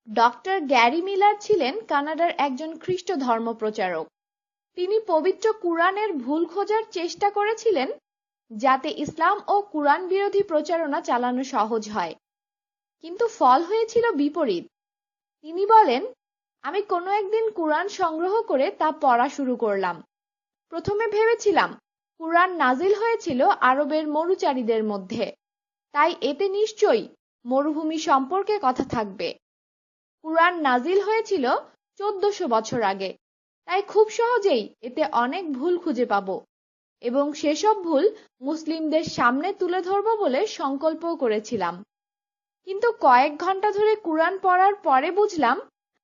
Doctor Gary Miller ছিলেন কানাডার একজন খ্রিস্ট ধর্মপ্রচারক। তিনি পবিত্র কুরআনের ভুল খোঁজার চেষ্টা করেছিলেন যাতে ইসলাম ও কুরআন বিরোধী প্রচারণা চালানো সহজ হয়, কিন্তু ফল হয়েছিল বিপরীত। তিনি বলেন, আমি কোনো একদিন কুরআন সংগ্রহ করে তা পড়া শুরু করলাম। প্রথমে ভেবেছিলাম কুরআন নাজিল হয়েছিল আরবের মরুচারীদের মধ্যে, তাই এতে নিশ্চয়ই মরুভূমি সম্পর্কে কথা থাকবে। কুরআন নাজিল হয়েছিল 1400 বছর আগে, তাই খুব সহজেই এতে অনেক ভুল খুঁজে পাব এবং সেসব ভুল মুসলিমদের সামনে তুলে ধরব বলে সংকল্পও করেছিলাম। কিন্তু কয়েক ঘন্টা ধরে কুরআন পড়ার পরে বুঝলাম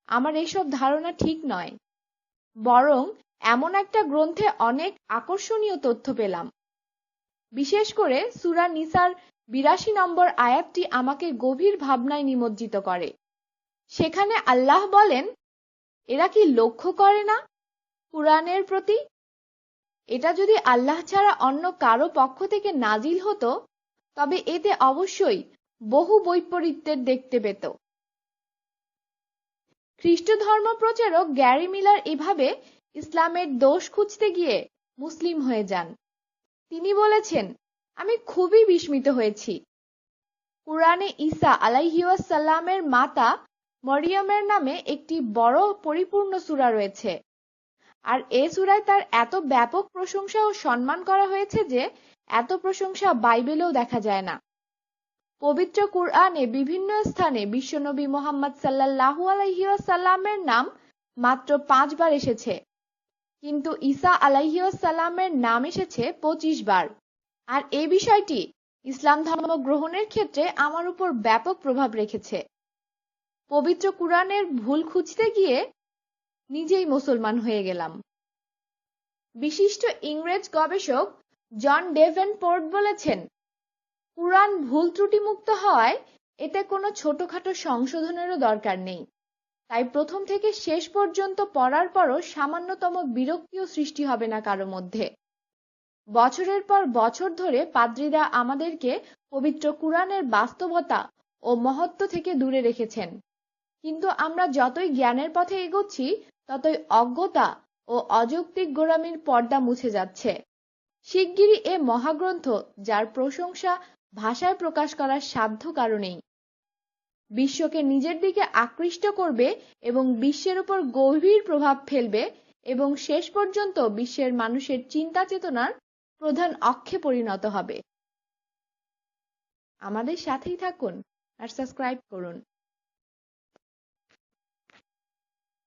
আমার এসব ধারণা ঠিক নয়, বরং এমন একটা গ্রন্থে অনেক আকর্ষণীয় তথ্য পেলাম। বিশেষ করে সূরা নিসার 82 নম্বর আয়াতটি আমাকে গভীর ভাবনায় নিমজ্জিত করে। সেখানে আল্লাহ বলেন, এরা কি লক্ষ্য করে না কুরআনের প্রতি? এটা যদি আল্লাহ ছাড়া অন্য কারো পক্ষ থেকে নাজিল হতো তবে এতে অবশ্যই বহু বৈপরীত্যের দেখতে পেত। খ্রিস্ট ধর্ম প্রচারক গ্যারি মিলার এভাবে ইসলামের দোষ খুঁজতে গিয়ে মুসলিম হয়ে যান। তিনি বলেছেন, আমি খুবই বিস্মিত হয়েছি। কুরআনে ঈসা আলাইহিওয়াসাল্লামের মাতা মরিয়মের নামে একটি বড় পরিপূর্ণ সূরা রয়েছে, আর এ সূরায় তার এত ব্যাপক প্রশংসা ও সম্মান করা হয়েছে যে এত প্রশংসা বাইবেলেও দেখা যায় না। পবিত্র কুরআনে বিভিন্ন স্থানে বিশ্বনবী মুহাম্মদ সাল্লাল্লাহু আলাইহি ওয়াসাল্লামের নাম মাত্র 5 বার এসেছে, কিন্তু ঈসা আলাইহি ওয়াসাল্লামের নাম এসেছে 25 বার। আর এই বিষয়টি ইসলাম ধর্ম গ্রহণের ক্ষেত্রে আমার উপর ব্যাপক প্রভাব রেখেছে। পবিত্র কুরআনের ভুল খুঁজতে গিয়ে নিজেই মুসলমান হয়ে গেলাম। বিশিষ্ট ইংরেজ গবেষক জন ডেভেনপোর্ট বলেছেন, কুরআন ভুল ত্রুটিমুক্ত হওয়ায় এতে কোনো ছোটখাটো সংশোধনেরও দরকার নেই। তাই প্রথম থেকে শেষ পর্যন্ত পড়ার পরও সামান্যতম বিরক্তিও সৃষ্টি হবে না কারো মধ্যে। বছরের পর বছর ধরে পাদ্রীরা আমাদেরকে পবিত্র কুরআনের বাস্তবতা ও মহত্ব থেকে দূরে রেখেছেন, কিন্তু আমরা যতই জ্ঞানের পথে এগোচ্ছি ততই অজ্ঞতা ও অযৌক্তিক গোঁড়ামির পর্দা মুছে যাচ্ছে। শিগগিরই এ মহাগ্রন্থ, যার প্রশংসা ভাষায় প্রকাশ করার সাধ্য কারণেই, বিশ্বকে নিজের দিকে আকৃষ্ট করবে এবং বিশ্বের উপর গভীর প্রভাব ফেলবে এবং শেষ পর্যন্ত বিশ্বের মানুষের চিন্তা চেতনার প্রধান অক্ষে পরিণত হবে। আমাদের সাথেই থাকুন আর সাবস্ক্রাইব করুন।